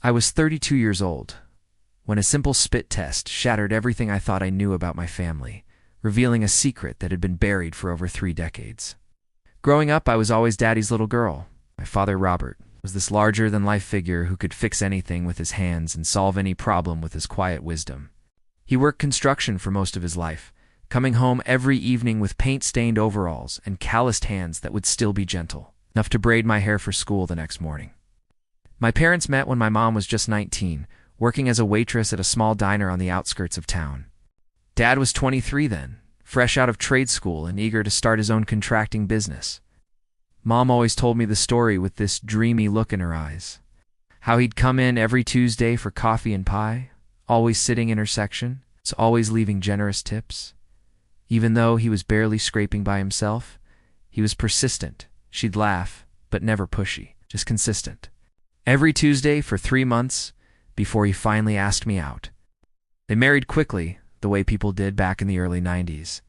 I was 32 years old when a simple spit test shattered everything I thought I knew about my family, revealing a secret that had been buried for over 3 decades. Growing up, I was always Daddy's little girl. My father, Robert, was this larger-than-life figure who could fix anything with his hands and solve any problem with his quiet wisdom. He worked construction for most of his life, coming home every evening with paint-stained overalls and calloused hands that would still be gentle, enough to braid my hair for school the next morning. My parents met when my mom was just 19, working as a waitress at a small diner on the outskirts of town. Dad was 23 then, fresh out of trade school and eager to start his own contracting business. Mom always told me the story with this dreamy look in her eyes. How he'd come in every Tuesday for coffee and pie, always sitting in her section, always leaving generous tips. Even though he was barely scraping by himself, he was persistent. She'd laugh, but never pushy, just consistent. Every Tuesday for 3 months before he finally asked me out. They married quickly, the way people did back in the early 90s.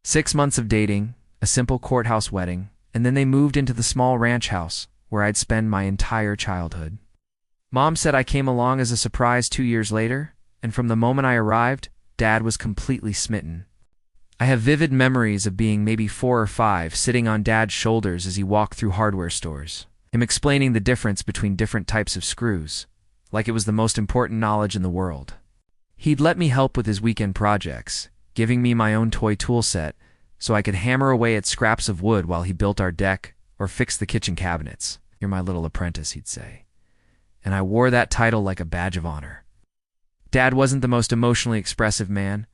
6 months of dating, a simple courthouse wedding, and then they moved into the small ranch house where I'd spend my entire childhood. Mom said I came along as a surprise 2 years later, and from the moment I arrived, Dad was completely smitten. I have vivid memories of being maybe 4 or 5, sitting on Dad's shoulders as he walked through hardware stores, him explaining the difference between different types of screws, like it was the most important knowledge in the world. He'd let me help with his weekend projects, giving me my own toy tool set so I could hammer away at scraps of wood while he built our deck or fixed the kitchen cabinets. "You're my little apprentice," he'd say. And I wore that title like a badge of honor. Dad wasn't the most emotionally expressive man,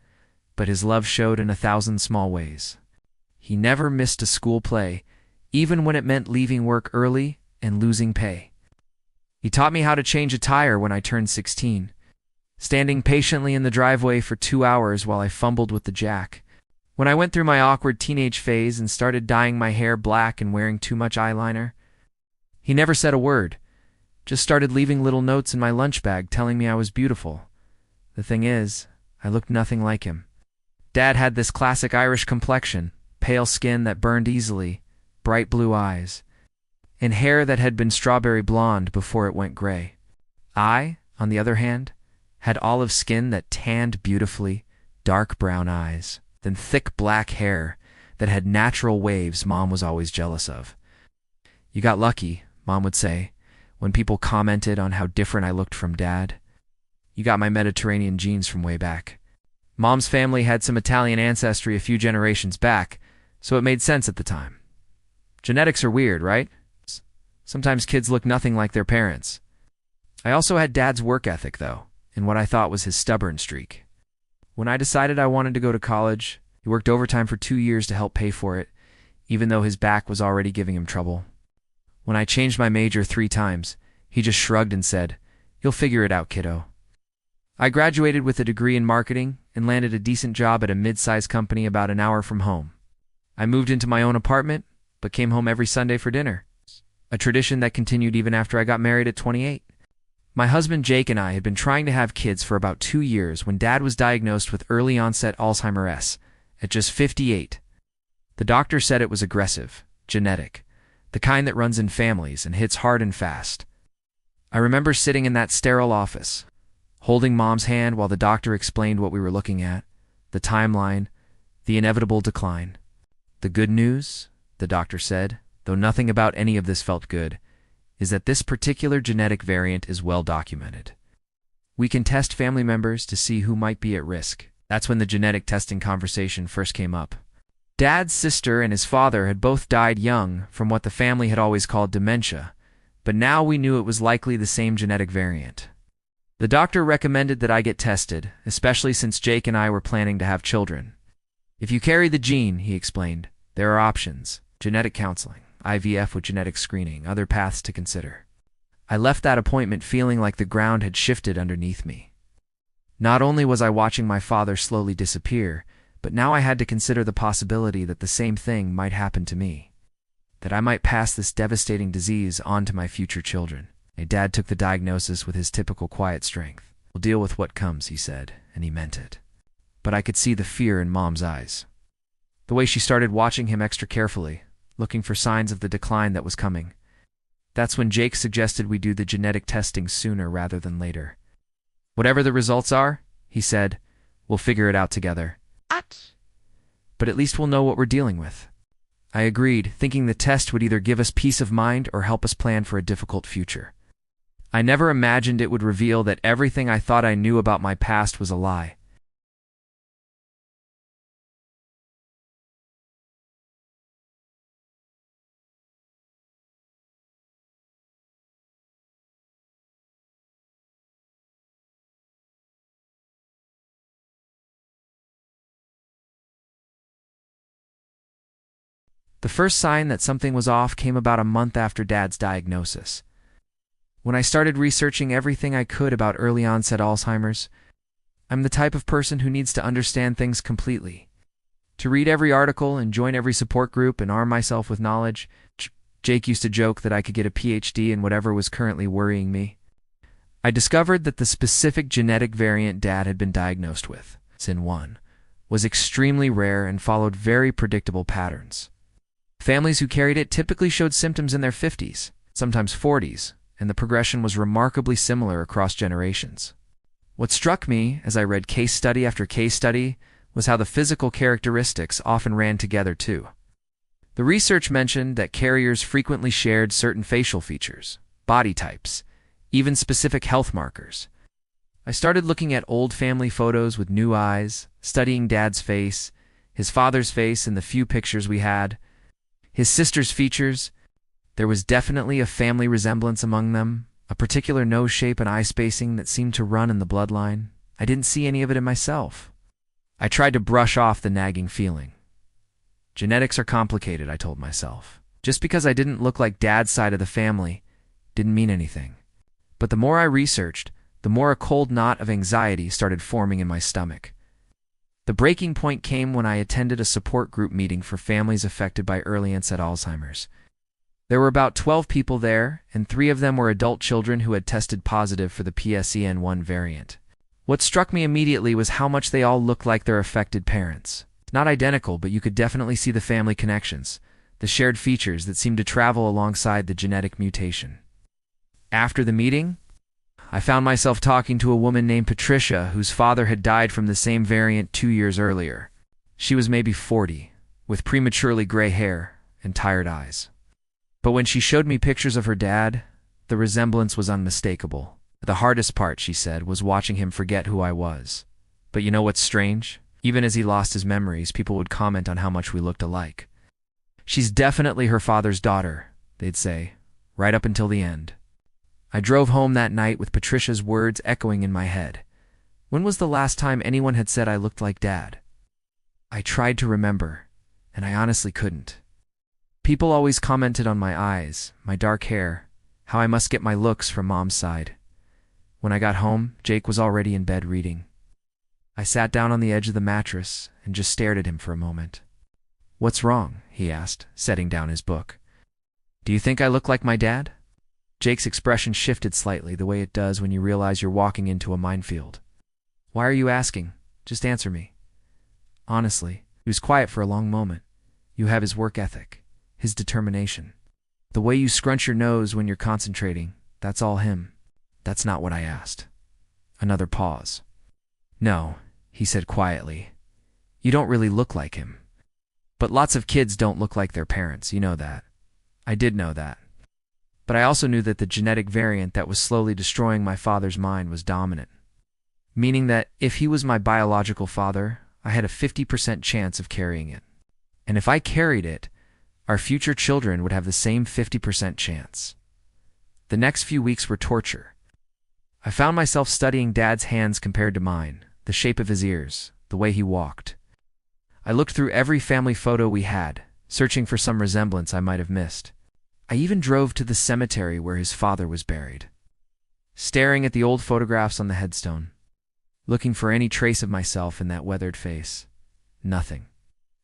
but his love showed in 1,000 small ways. He never missed a school play, even when it meant leaving work early and losing pay. He taught me how to change a tire when I turned 16, standing patiently in the driveway for 2 hours while I fumbled with the jack. When I went through my awkward teenage phase and started dyeing my hair black and wearing too much eyeliner, he never said a word, just started leaving little notes in my lunch bag telling me I was beautiful. The thing is, I looked nothing like him. Dad had this classic Irish complexion, pale skin that burned easily, bright blue eyes, and hair that had been strawberry blonde before it went gray. I, on the other hand, had olive skin that tanned beautifully, dark brown eyes, then thick black hair that had natural waves Mom was always jealous of. "You got lucky," Mom would say, when people commented on how different I looked from Dad. "You got my Mediterranean genes from way back." Mom's family had some Italian ancestry a few generations back, so it made sense at the time. Genetics are weird, right? Sometimes kids look nothing like their parents. I also had Dad's work ethic, though, and what I thought was his stubborn streak. When I decided I wanted to go to college, he worked overtime for 2 years to help pay for it, even though his back was already giving him trouble. When I changed my major 3 times, he just shrugged and said, "You'll figure it out, kiddo." I graduated with a degree in marketing and landed a decent job at a mid-sized company about an hour from home. I moved into my own apartment, but came home every Sunday for dinner, a tradition that continued even after I got married at 28. My husband Jake and I had been trying to have kids for about 2 years when Dad was diagnosed with early-onset Alzheimer's at just 58. The doctor said it was aggressive, genetic, the kind that runs in families and hits hard and fast. I remember sitting in that sterile office, holding Mom's hand while the doctor explained what we were looking at, the timeline, the inevitable decline. "The good news," the doctor said, though nothing about any of this felt good, is that this particular genetic variant is well documented. We can test family members to see who might be at risk. That's when the genetic testing conversation first came up. Dad's sister and his father had both died young from what the family had always called dementia, but now we knew it was likely the same genetic variant. The doctor recommended that I get tested, especially since Jake and I were planning to have children. "If you carry the gene," he explained, "there are options: genetic counseling, IVF with genetic screening, other paths to consider." I left that appointment feeling like the ground had shifted underneath me. Not only was I watching my father slowly disappear, but now I had to consider the possibility that the same thing might happen to me, that I might pass this devastating disease on to my future children. My dad took the diagnosis with his typical quiet strength. "We'll deal with what comes," he said, and he meant it. But I could see the fear in Mom's eyes. The way she started watching him extra carefully, looking for signs of the decline that was coming. That's when Jake suggested we do the genetic testing sooner rather than later. Whatever the results are, he said, we'll figure it out together. But at least we'll know what we're dealing with. I agreed, thinking the test would either give us peace of mind or help us plan for a difficult future. I never imagined it would reveal that everything I thought I knew about my past was a lie. The first sign that something was off came about a month after Dad's diagnosis. When I started researching everything I could about early onset Alzheimer's, I'm the type of person who needs to understand things completely. To read every article and join every support group and arm myself with knowledge, Jake used to joke that I could get a PhD in whatever was currently worrying me. I discovered that the specific genetic variant Dad had been diagnosed with, SIN1, was extremely rare and followed very predictable patterns. Families who carried it typically showed symptoms in their 50s, sometimes 40s, and the progression was remarkably similar across generations. What struck me as I read case study after case study was how the physical characteristics often ran together too. The research mentioned that carriers frequently shared certain facial features, body types, even specific health markers. I started looking at old family photos with new eyes, studying Dad's face, his father's face in the few pictures we had, his sister's features. There was definitely a family resemblance among them, a particular nose shape and eye spacing that seemed to run in the bloodline. I didn't see any of it in myself. I tried to brush off the nagging feeling. Genetics are complicated, I told myself. Just because I didn't look like Dad's side of the family didn't mean anything. But the more I researched, the more a cold knot of anxiety started forming in my stomach. The breaking point came when I attended a support group meeting for families affected by early onset Alzheimer's. There were about 12 people there, and 3 of them were adult children who had tested positive for the PSEN1 variant. What struck me immediately was how much they all looked like their affected parents. Not identical, but you could definitely see the family connections, the shared features that seemed to travel alongside the genetic mutation. After the meeting, I found myself talking to a woman named Patricia whose father had died from the same variant 2 years earlier. She was maybe 40, with prematurely gray hair and tired eyes. But when she showed me pictures of her dad, the resemblance was unmistakable. The hardest part, she said, was watching him forget who I was. But you know what's strange? Even as he lost his memories, people would comment on how much we looked alike. She's definitely her father's daughter, they'd say, right up until the end. I drove home that night with Patricia's words echoing in my head. When was the last time anyone had said I looked like Dad? I tried to remember, and I honestly couldn't. People always commented on my eyes, my dark hair, how I must get my looks from Mom's side. When I got home, Jake was already in bed reading. I sat down on the edge of the mattress and just stared at him for a moment. "What's wrong?" he asked, setting down his book. "Do you think I look like my dad?" Jake's expression shifted slightly, the way it does when you realize you're walking into a minefield. "Why are you asking? Just answer me." Honestly, he was quiet for a long moment. "You have his work ethic, his determination. The way you scrunch your nose when you're concentrating, that's all him." "That's not what I asked." Another pause. "No," he said quietly. "You don't really look like him. But lots of kids don't look like their parents, you know that." I did know that. But I also knew that the genetic variant that was slowly destroying my father's mind was dominant. Meaning that if he was my biological father, I had a 50% chance of carrying it. And if I carried it, our future children would have the same 50% chance. The next few weeks were torture. I found myself studying Dad's hands compared to mine, the shape of his ears, the way he walked. I looked through every family photo we had, searching for some resemblance I might have missed. I even drove to the cemetery where his father was buried, staring at the old photographs on the headstone, looking for any trace of myself in that weathered face. Nothing.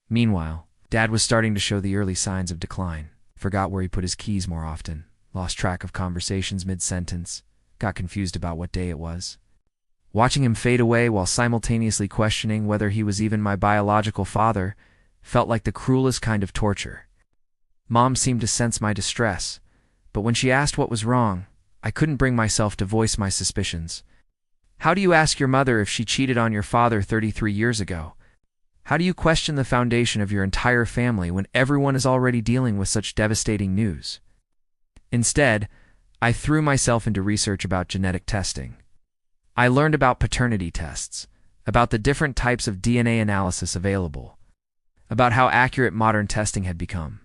Meanwhile, Dad was starting to show the early signs of decline. Forgot where he put his keys more often, lost track of conversations mid-sentence, got confused about what day it was. Watching him fade away while simultaneously questioning whether he was even my biological father felt like the cruelest kind of torture. Mom seemed to sense my distress, but when she asked what was wrong, I couldn't bring myself to voice my suspicions. How do you ask your mother if she cheated on your father 33 years ago? How do you question the foundation of your entire family when everyone is already dealing with such devastating news? Instead, I threw myself into research about genetic testing. I learned about paternity tests, about the different types of DNA analysis available, about how accurate modern testing had become.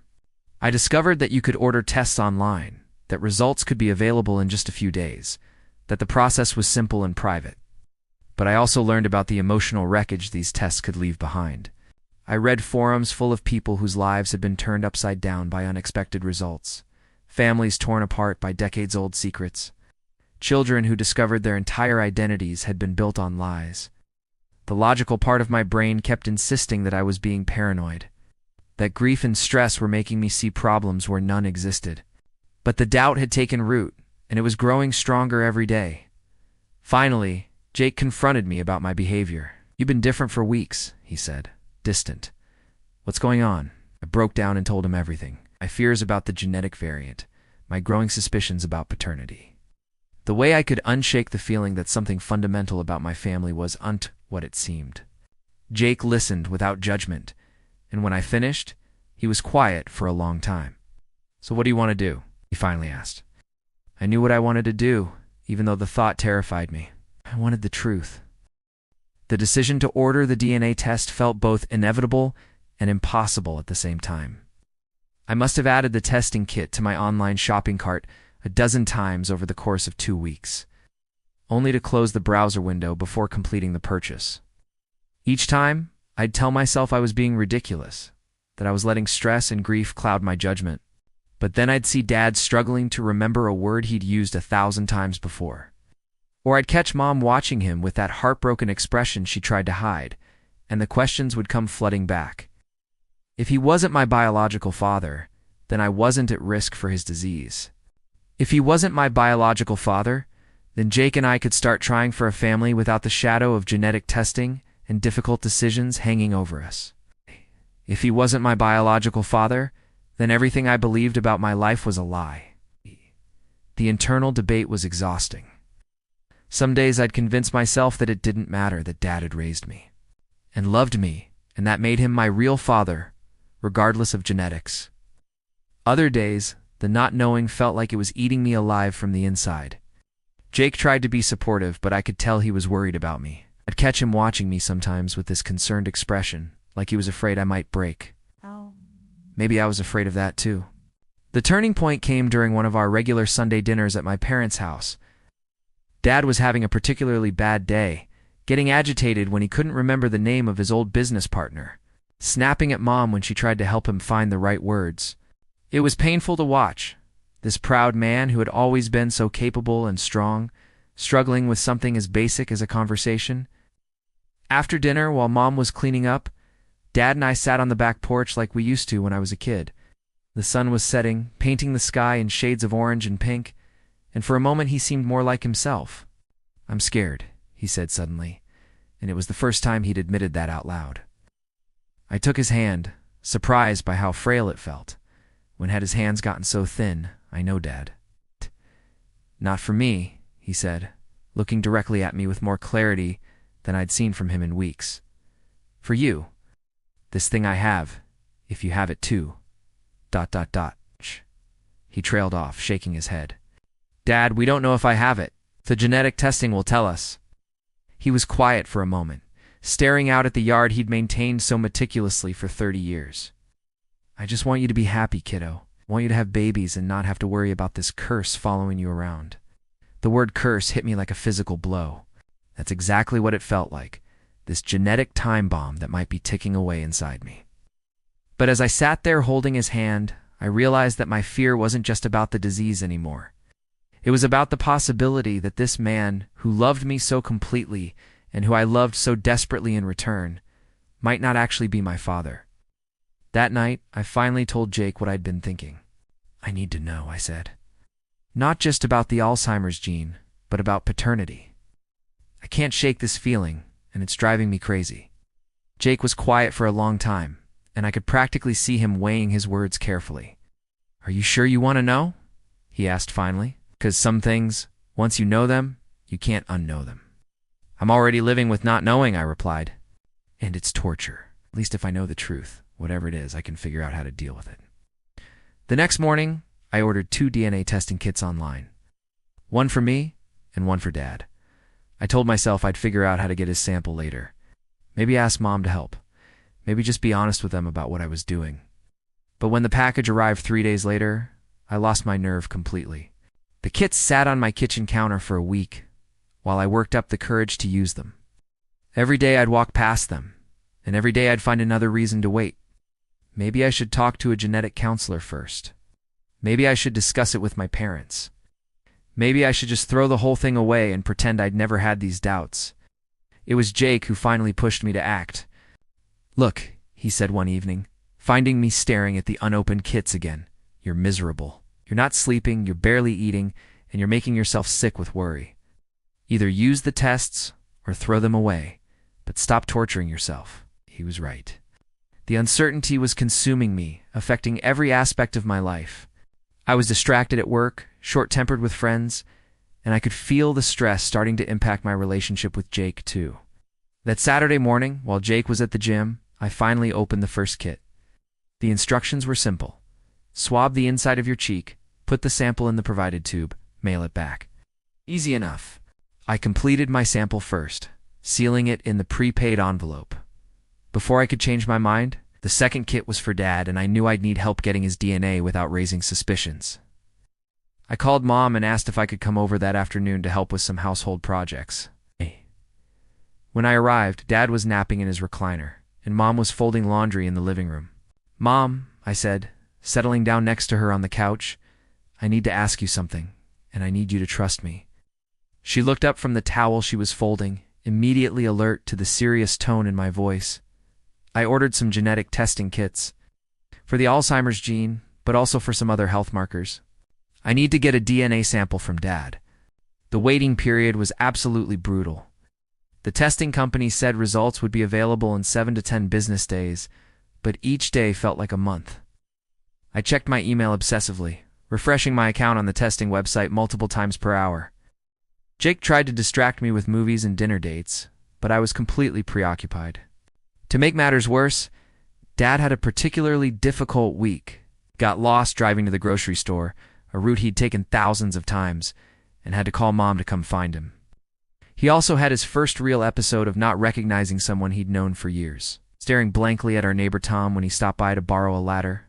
I discovered that you could order tests online, that results could be available in just a few days, that the process was simple and private. But I also learned about the emotional wreckage these tests could leave behind. I read forums full of people whose lives had been turned upside down by unexpected results, families torn apart by decades-old secrets, children who discovered their entire identities had been built on lies. The logical part of my brain kept insisting that I was being paranoid, that grief and stress were making me see problems where none existed. But the doubt had taken root, and it was growing stronger every day. Finally, Jake confronted me about my behavior. "You've been different for weeks," he said, distant. "What's going on?" I broke down and told him everything. My fears about the genetic variant, my growing suspicions about paternity. The way I could unshake the feeling that something fundamental about my family wasn't what it seemed. Jake listened without judgment, and when I finished, he was quiet for a long time. "So what do you want to do?" he finally asked. I knew what I wanted to do, even though the thought terrified me. I wanted the truth. The decision to order the DNA test felt both inevitable and impossible at the same time. I must have added the testing kit to my online shopping cart a dozen times over the course of 2 weeks, only to close the browser window before completing the purchase. Each time, I'd tell myself I was being ridiculous, that I was letting stress and grief cloud my judgment. But then I'd see Dad struggling to remember a word he'd used 1,000 times before. Or I'd catch Mom watching him with that heartbroken expression she tried to hide, and the questions would come flooding back. If he wasn't my biological father, then I wasn't at risk for his disease. If he wasn't my biological father, then Jake and I could start trying for a family without the shadow of genetic testing and difficult decisions hanging over us. If he wasn't my biological father, then everything I believed about my life was a lie. The internal debate was exhausting. Some days I'd convince myself that it didn't matter that Dad had raised me and loved me, and that made him my real father, regardless of genetics. Other days, the not knowing felt like it was eating me alive from the inside. Jake tried to be supportive, but I could tell he was worried about me. I'd catch him watching me sometimes with this concerned expression, like he was afraid I might break. Maybe I was afraid of that too. The turning point came during one of our regular Sunday dinners at my parents' house. Dad was having a particularly bad day, getting agitated when he couldn't remember the name of his old business partner, snapping at Mom when she tried to help him find the right words. It was painful to watch, this proud man who had always been so capable and strong, struggling with something as basic as a conversation. After dinner, while Mom was cleaning up, Dad and I sat on the back porch like we used to when I was a kid. The sun was setting, painting the sky in shades of orange and pink, and for a moment he seemed more like himself. "I'm scared," he said suddenly, and it was the first time he'd admitted that out loud. I took his hand, surprised by how frail it felt. When had his hands gotten so thin? I know, Dad. "Not for me," he said, looking directly at me with more clarity than I'd seen from him in weeks. "For you. This thing I have, if you have it too. ... He trailed off, shaking his head. "Dad, we don't know if I have it. The genetic testing will tell us." He was quiet for a moment, staring out at the yard he'd maintained so meticulously for 30 years. "I just want you to be happy, kiddo. I want you to have babies and not have to worry about this curse following you around." The word curse hit me like a physical blow. That's exactly what it felt like. This genetic time bomb that might be ticking away inside me. But as I sat there holding his hand, I realized that my fear wasn't just about the disease anymore. It was about the possibility that this man, who loved me so completely and who I loved so desperately in return, might not actually be my father. That night, I finally told Jake what I'd been thinking. "I need to know," I said. "Not just about the Alzheimer's gene, but about paternity. I can't shake this feeling, and it's driving me crazy." Jake was quiet for a long time, and I could practically see him weighing his words carefully. "Are you sure you want to know?" he asked finally. "'Cause some things, once you know them, you can't unknow them." "I'm already living with not knowing," I replied. "And it's torture. At least if I know the truth, whatever it is, I can figure out how to deal with it." The next morning, I ordered 2 DNA testing kits online. One for me and one for Dad. I told myself I'd figure out how to get his sample later. Maybe ask Mom to help. Maybe just be honest with them about what I was doing. But when the package arrived 3 days later, I lost my nerve completely. The kits sat on my kitchen counter for a week while I worked up the courage to use them. Every day I'd walk past them, and every day I'd find another reason to wait. Maybe I should talk to a genetic counselor first. Maybe I should discuss it with my parents. Maybe I should just throw the whole thing away and pretend I'd never had these doubts. It was Jake who finally pushed me to act. "Look," he said one evening, finding me staring at the unopened kits again. "You're miserable. You're not sleeping, you're barely eating, and you're making yourself sick with worry. Either use the tests or throw them away, but stop torturing yourself." He was right. The uncertainty was consuming me, affecting every aspect of my life. I was distracted at work, short-tempered with friends, and I could feel the stress starting to impact my relationship with Jake, too. That Saturday morning, while Jake was at the gym, I finally opened the first kit. The instructions were simple. Swab the inside of your cheek, put the sample in the provided tube, mail it back. Easy enough. I completed my sample first, sealing it in the prepaid envelope. Before I could change my mind, the second kit was for Dad, and I knew I'd need help getting his DNA without raising suspicions. I called Mom and asked if I could come over that afternoon to help with some household projects. When I arrived, Dad was napping in his recliner, and Mom was folding laundry in the living room. "Mom," I said, settling down next to her on the couch, "I need to ask you something, and I need you to trust me." She looked up from the towel she was folding, immediately alert to the serious tone in my voice. "I ordered some genetic testing kits for the Alzheimer's gene, but also for some other health markers. I need to get a DNA sample from Dad." The waiting period was absolutely brutal. The testing company said results would be available in 7 to 10 business days, but each day felt like a month. I checked my email obsessively, refreshing my account on the testing website multiple times per hour. Jake tried to distract me with movies and dinner dates, but I was completely preoccupied. To make matters worse, Dad had a particularly difficult week, got lost driving to the grocery store, a route he'd taken thousands of times, and had to call Mom to come find him. He also had his first real episode of not recognizing someone he'd known for years, staring blankly at our neighbor Tom when he stopped by to borrow a ladder.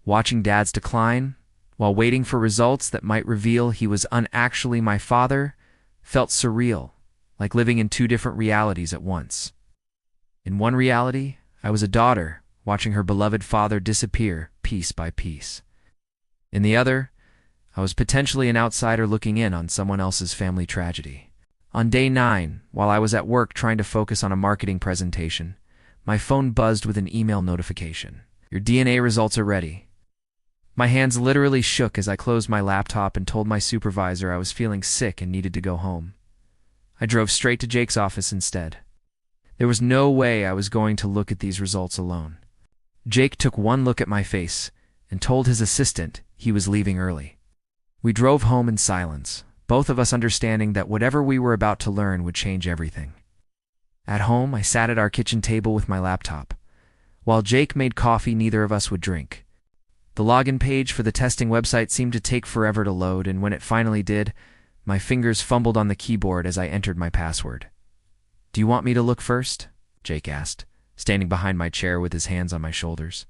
Watching Dad's decline, while waiting for results that might reveal he was unactually my father, felt surreal, like living in 2 different realities at once. In one reality, I was a daughter, watching her beloved father disappear piece by piece. In the other, I was potentially an outsider looking in on someone else's family tragedy. On day 9, while I was at work trying to focus on a marketing presentation, my phone buzzed with an email notification. "Your DNA results are ready." My hands literally shook as I closed my laptop and told my supervisor I was feeling sick and needed to go home. I drove straight to Jake's office instead. There was no way I was going to look at these results alone. Jake took one look at my face and told his assistant he was leaving early. We drove home in silence, both of us understanding that whatever we were about to learn would change everything. At home, I sat at our kitchen table with my laptop. While Jake made coffee neither of us would drink. The login page for the testing website seemed to take forever to load, and when it finally did, my fingers fumbled on the keyboard as I entered my password. "Do you want me to look first?" Jake asked, standing behind my chair with his hands on my shoulders.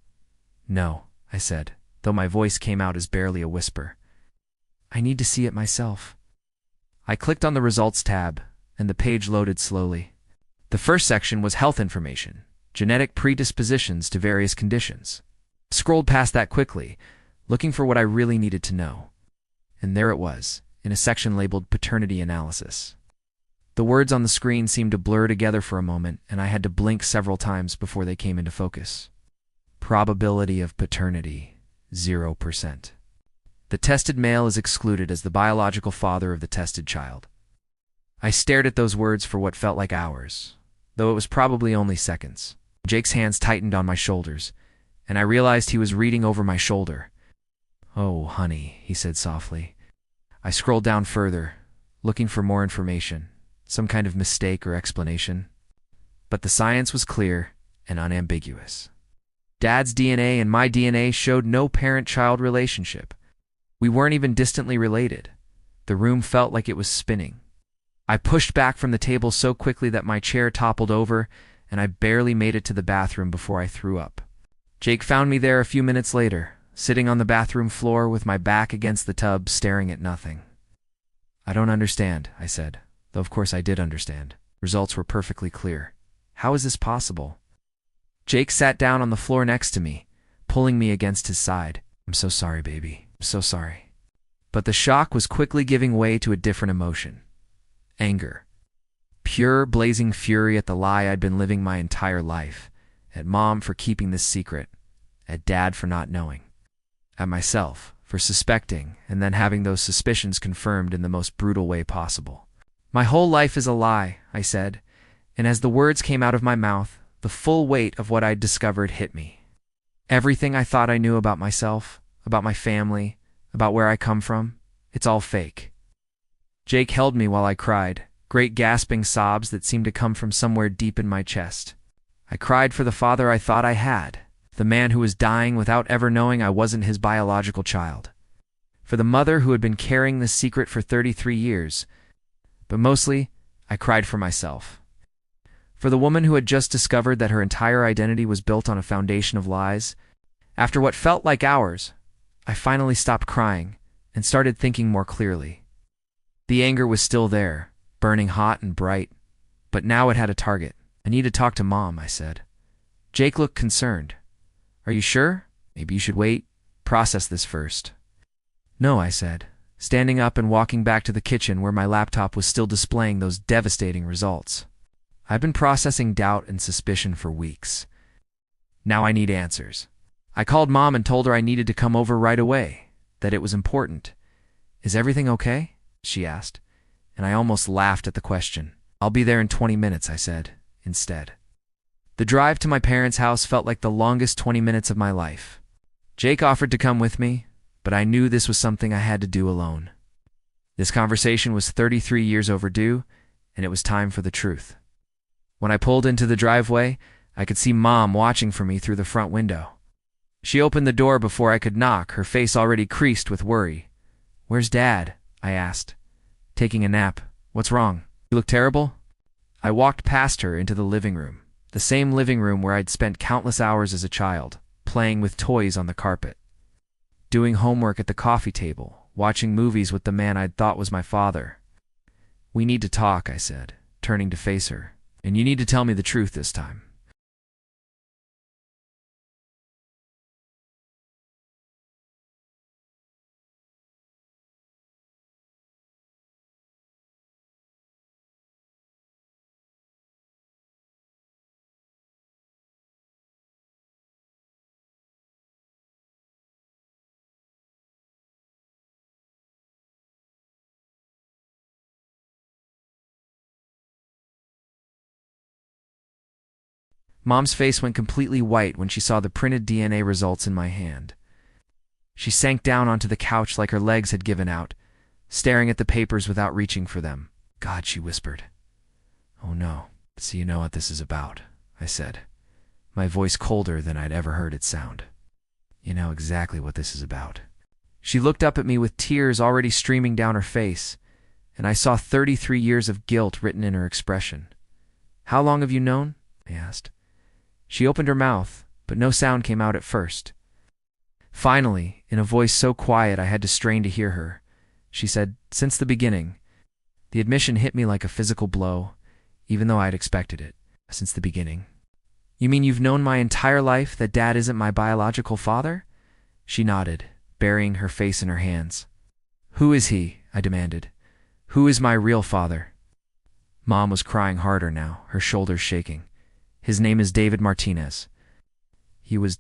"No," I said, though my voice came out as barely a whisper. "I need to see it myself." I clicked on the Results tab, and the page loaded slowly. The first section was health information, genetic predispositions to various conditions. I scrolled past that quickly, looking for what I really needed to know. And there it was, in a section labeled Paternity Analysis. The words on the screen seemed to blur together for a moment, and I had to blink several times before they came into focus. Probability of paternity, 0%. The tested male is excluded as the biological father of the tested child. I stared at those words for what felt like hours, though it was probably only seconds. Jake's hands tightened on my shoulders, and I realized he was reading over my shoulder. "Oh, honey," he said softly. I scrolled down further, looking for more information, some kind of mistake or explanation. But the science was clear and unambiguous. Dad's DNA and my DNA showed no parent-child relationship. We weren't even distantly related. The room felt like it was spinning. I pushed back from the table so quickly that my chair toppled over, and I barely made it to the bathroom before I threw up. Jake found me there a few minutes later, sitting on the bathroom floor with my back against the tub, staring at nothing. "I don't understand," I said, though of course I did understand. Results were perfectly clear. How is this possible? Jake sat down on the floor next to me, pulling me against his side. "I'm so sorry, baby. I'm so sorry." But the shock was quickly giving way to a different emotion. Anger. Pure, blazing fury at the lie I'd been living my entire life. At Mom for keeping this secret. At Dad for not knowing. At myself for suspecting and then having those suspicions confirmed in the most brutal way possible. "My whole life is a lie," I said, and as the words came out of my mouth, the full weight of what I'd discovered hit me. Everything I thought I knew about myself, about my family, about where I come from, it's all fake. Jake held me while I cried, great gasping sobs that seemed to come from somewhere deep in my chest. I cried for the father I thought I had, the man who was dying without ever knowing I wasn't his biological child. For the mother who had been carrying this secret for 33 years. But mostly, I cried for myself. For the woman who had just discovered that her entire identity was built on a foundation of lies. After what felt like hours, I finally stopped crying and started thinking more clearly. The anger was still there, burning hot and bright, but now it had a target. "I need to talk to Mom," I said. Jake looked concerned. "Are you sure? Maybe you should wait, process this first." "No," I said, standing up and walking back to the kitchen where my laptop was still displaying those devastating results. I've been processing doubt and suspicion for weeks. Now I need answers. I called Mom and told her I needed to come over right away, that it was important. "Is everything okay?" she asked, and I almost laughed at the question. "I'll be there in 20 minutes, I said, instead. The drive to my parents' house felt like the longest 20 minutes of my life. Jake offered to come with me, but I knew this was something I had to do alone. This conversation was 33 years overdue, and it was time for the truth. When I pulled into the driveway, I could see Mom watching for me through the front window. She opened the door before I could knock, her face already creased with worry. "Where's Dad?" I asked. "Taking a nap. What's wrong? You look terrible?" I walked past her into the living room, the same living room where I'd spent countless hours as a child, playing with toys on the carpet, doing homework at the coffee table, watching movies with the man I'd thought was my father. "We need to talk," I said, turning to face her. "And you need to tell me the truth this time." Mom's face went completely white when she saw the printed DNA results in my hand. She sank down onto the couch like her legs had given out, staring at the papers without reaching for them. "God," she whispered. "Oh no, so you know what this is about," I said, my voice colder than I'd ever heard it sound. "You know exactly what this is about." She looked up at me with tears already streaming down her face, and I saw 33 years of guilt written in her expression. "How long have you known?" I asked. She opened her mouth, but no sound came out at first. Finally, in a voice so quiet I had to strain to hear her, she said, "Since the beginning." The admission hit me like a physical blow, even though I'd expected it. "Since the beginning? You mean you've known my entire life that Dad isn't my biological father?" She nodded, burying her face in her hands. "Who is he?" I demanded. "Who is my real father?" Mom was crying harder now, her shoulders shaking. "His name is David Martinez. He was ...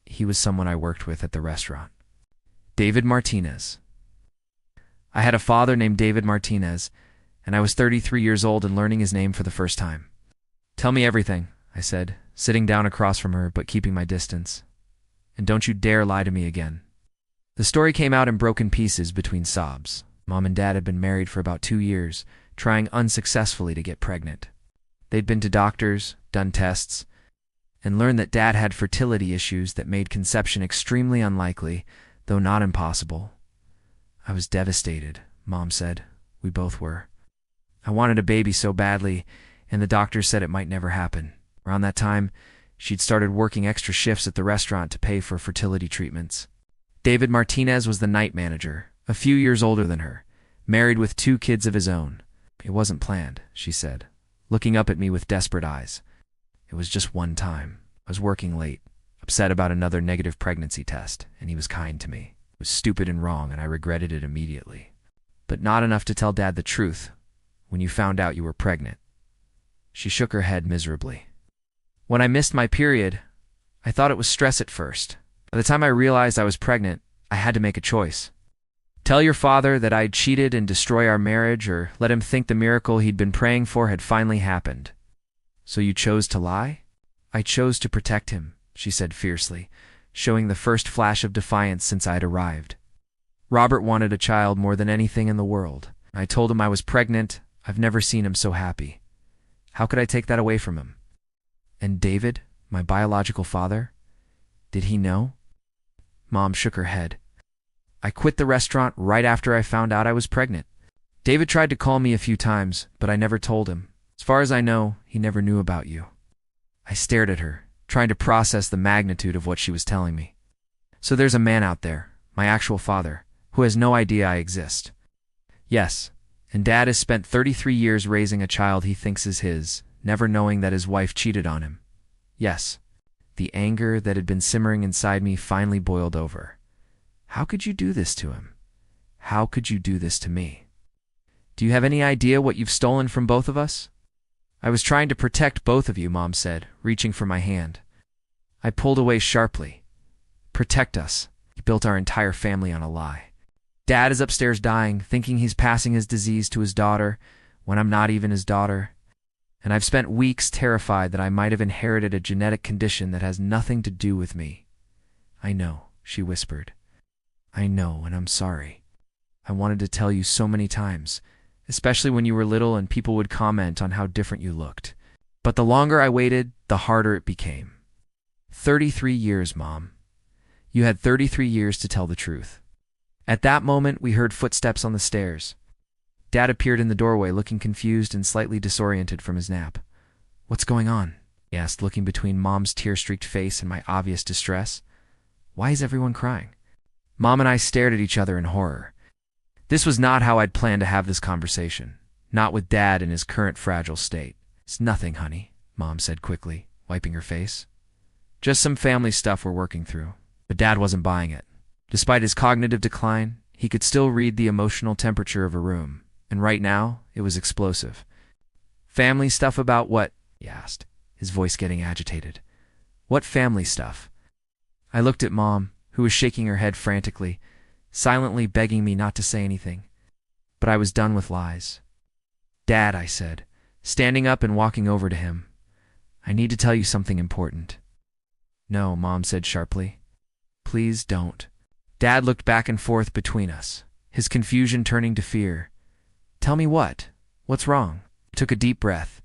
He was someone I worked with at the restaurant." David Martinez. I had a father named David Martinez, and I was 33 years old and learning his name for the first time. "Tell me everything," I said, sitting down across from her but keeping my distance. "And don't you dare lie to me again." The story came out in broken pieces between sobs. Mom and Dad had been married for about 2 years, trying unsuccessfully to get pregnant. They'd been to doctors, done tests, and learned that Dad had fertility issues that made conception extremely unlikely, though not impossible. I was devastated, Mom said. We both were. I wanted a baby so badly, and the doctors said it might never happen. Around that time, she'd started working extra shifts at the restaurant to pay for fertility treatments. David Martinez was the night manager, a few years older than her, married with 2 kids of his own. It wasn't planned, she said, looking up at me with desperate eyes. It was just one time. I was working late, upset about another negative pregnancy test, and he was kind to me. It was stupid and wrong, and I regretted it immediately. But not enough to tell Dad the truth when you found out you were pregnant. She shook her head miserably. When I missed my period, I thought it was stress at first. By the time I realized I was pregnant, I had to make a choice. Tell your father that I'd cheated and destroy our marriage, or let him think the miracle he'd been praying for had finally happened. So you chose to lie? I chose to protect him, she said fiercely, showing the first flash of defiance since I'd arrived. Robert wanted a child more than anything in the world. I told him I was pregnant. I've never seen him so happy. How could I take that away from him? And David, my biological father? Did he know? Mom shook her head. I quit the restaurant right after I found out I was pregnant. David tried to call me a few times, but I never told him. As far as I know, he never knew about you. I stared at her, trying to process the magnitude of what she was telling me. So there's a man out there, my actual father, who has no idea I exist. Yes, and Dad has spent 33 years raising a child he thinks is his, never knowing that his wife cheated on him. Yes, the anger that had been simmering inside me finally boiled over. How could you do this to him? How could you do this to me? Do you have any idea what you've stolen from both of us? I was trying to protect both of you, Mom said, reaching for my hand. I pulled away sharply. Protect us. You built our entire family on a lie. Dad is upstairs dying, thinking he's passing his disease to his daughter, when I'm not even his daughter. And I've spent weeks terrified that I might have inherited a genetic condition that has nothing to do with me. I know, she whispered. I know, and I'm sorry. I wanted to tell you so many times, especially when you were little and people would comment on how different you looked. But the longer I waited, the harder it became. 33 years, Mom. You had 33 years to tell the truth. At that moment, we heard footsteps on the stairs. Dad appeared in the doorway, looking confused and slightly disoriented from his nap. What's going on? He asked, looking between Mom's tear-streaked face and my obvious distress. Why is everyone crying? Mom and I stared at each other in horror. This was not how I'd planned to have this conversation. Not with Dad in his current fragile state. It's nothing, honey, Mom said quickly, wiping her face. Just some family stuff we're working through. But Dad wasn't buying it. Despite his cognitive decline, he could still read the emotional temperature of a room. And right now, it was explosive. Family stuff about what? He asked, his voice getting agitated. What family stuff? I looked at Mom, who was shaking her head frantically, silently begging me not to say anything. But I was done with lies. Dad, I said, standing up and walking over to him. I need to tell you something important. No, Mom said sharply. Please don't. Dad looked back and forth between us, his confusion turning to fear. Tell me what? What's wrong? I took a deep breath,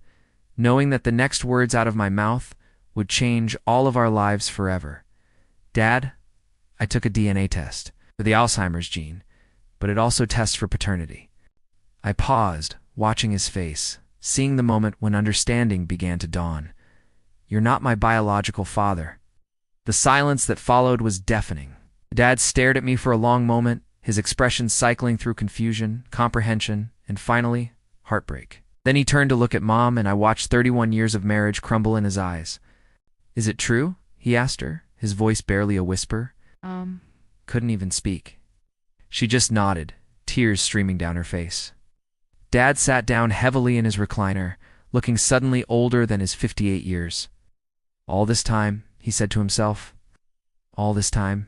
knowing that the next words out of my mouth would change all of our lives forever. Dad, I took a DNA test for the Alzheimer's gene, but it also tests for paternity. I paused, watching his face, seeing the moment when understanding began to dawn. You're not my biological father. The silence that followed was deafening. Dad stared at me for a long moment, his expression cycling through confusion, comprehension, and finally, heartbreak. Then he turned to look at Mom, and I watched 31 years of marriage crumble in his eyes. Is it true? He asked her, his voice barely a whisper. Couldn't even speak. She just nodded, tears streaming down her face. Dad sat down heavily in his recliner, looking suddenly older than his 58 years. All this time, he said to himself. All this time.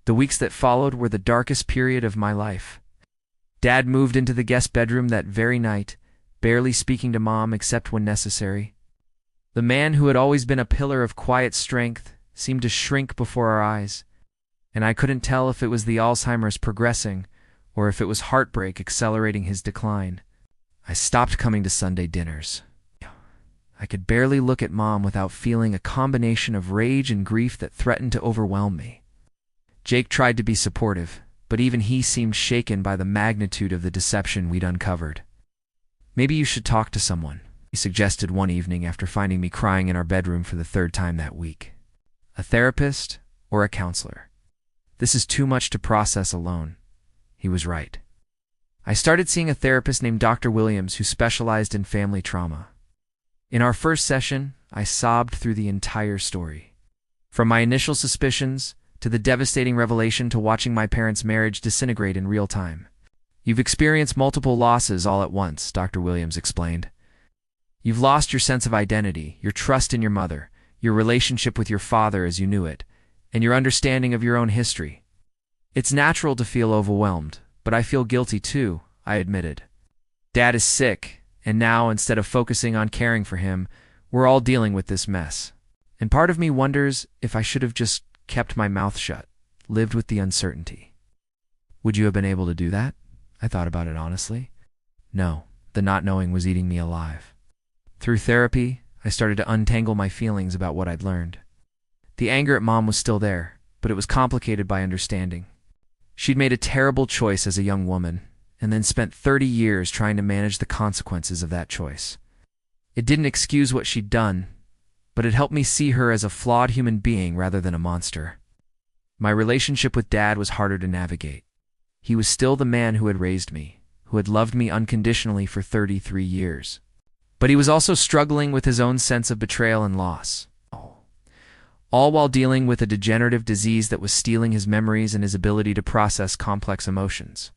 The weeks that followed were the darkest period of my life. Dad moved into the guest bedroom that very night, barely speaking to Mom except when necessary. The man who had always been a pillar of quiet strength seemed to shrink before our eyes, and I couldn't tell if it was the Alzheimer's progressing or if it was heartbreak accelerating his decline. I stopped coming to Sunday dinners. I could barely look at Mom without feeling a combination of rage and grief that threatened to overwhelm me. Jake tried to be supportive, but even he seemed shaken by the magnitude of the deception we'd uncovered. "Maybe you should talk to someone," he suggested one evening after finding me crying in our bedroom for the third time that week. "A therapist or a counselor. This is too much to process alone." He was right. I started seeing a therapist named Dr. Williams who specialized in family trauma. In our first session, I sobbed through the entire story. From my initial suspicions to the devastating revelation to watching my parents' marriage disintegrate in real time. "You've experienced multiple losses all at once," Dr. Williams explained. "You've lost your sense of identity, your trust in your mother, your relationship with your father as you knew it, and your understanding of your own history. It's natural to feel overwhelmed, but I feel guilty too," I admitted. "Dad is sick, and now, instead of focusing on caring for him, we're all dealing with this mess. And part of me wonders if I should have just kept my mouth shut, lived with the uncertainty." "Would you have been able to do that?" I thought about it honestly. No, the not knowing was eating me alive. Through therapy, I started to untangle my feelings about what I'd learned. The anger at Mom was still there, but it was complicated by understanding. She'd made a terrible choice as a young woman, and then spent 30 years trying to manage the consequences of that choice. It didn't excuse what she'd done, but it helped me see her as a flawed human being rather than a monster. My relationship with Dad was harder to navigate. He was still the man who had raised me, who had loved me unconditionally for 33 years. But he was also struggling with his own sense of betrayal and loss. All while dealing with a degenerative disease that was stealing his memories and his ability to process complex emotions.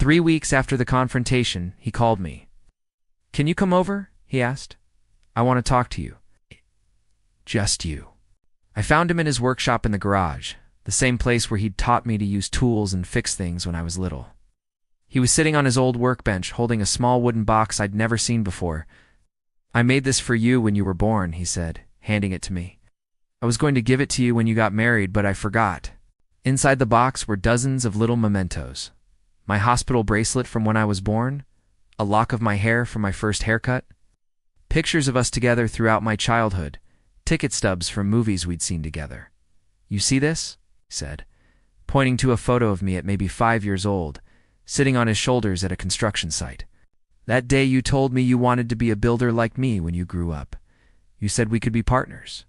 3 weeks after the confrontation, he called me. "Can you come over?" he asked. "I want to talk to you." Just you. I found him in his workshop in the garage, the same place where he'd taught me to use tools and fix things when I was little. He was sitting on his old workbench holding a small wooden box I'd never seen before. "I made this for you when you were born," he said, handing it to me. "I was going to give it to you when you got married, but I forgot." Inside the box were dozens of little mementos. My hospital bracelet from when I was born, a lock of my hair from my first haircut, pictures of us together throughout my childhood, ticket stubs from movies we'd seen together. "You see this?" he said, pointing to a photo of me at maybe 5 years old, sitting on his shoulders at a construction site. "That day you told me you wanted to be a builder like me when you grew up. You said we could be partners."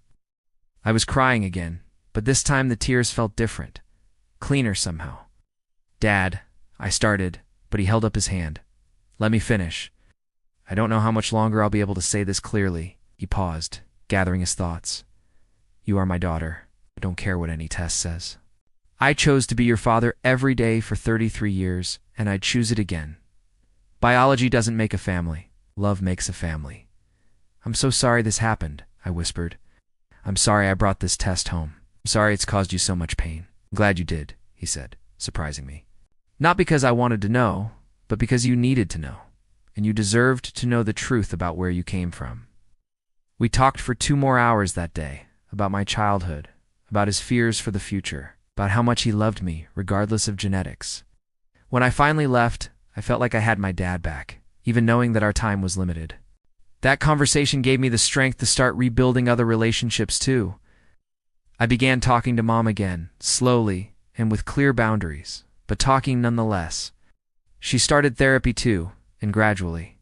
I was crying again, but this time the tears felt different, cleaner somehow. "Dad," I started, but he held up his hand. "Let me finish. I don't know how much longer I'll be able to say this clearly." He paused, gathering his thoughts. "You are my daughter. I don't care what any test says. I chose to be your father every day for 33 years, and I'd choose it again. Biology doesn't make a family. Love makes a family." "I'm so sorry this happened," I whispered. "I'm sorry I brought this test home. I'm sorry it's caused you so much pain." "I'm glad you did," he said, surprising me. "Not because I wanted to know, but because you needed to know, and you deserved to know the truth about where you came from." We talked for 2 more hours that day, about my childhood, about his fears for the future, about how much he loved me, regardless of genetics. When I finally left, I felt like I had my dad back, even knowing that our time was limited. That conversation gave me the strength to start rebuilding other relationships too. I began talking to Mom again, slowly and with clear boundaries, but talking nonetheless. She started therapy too, and gradually,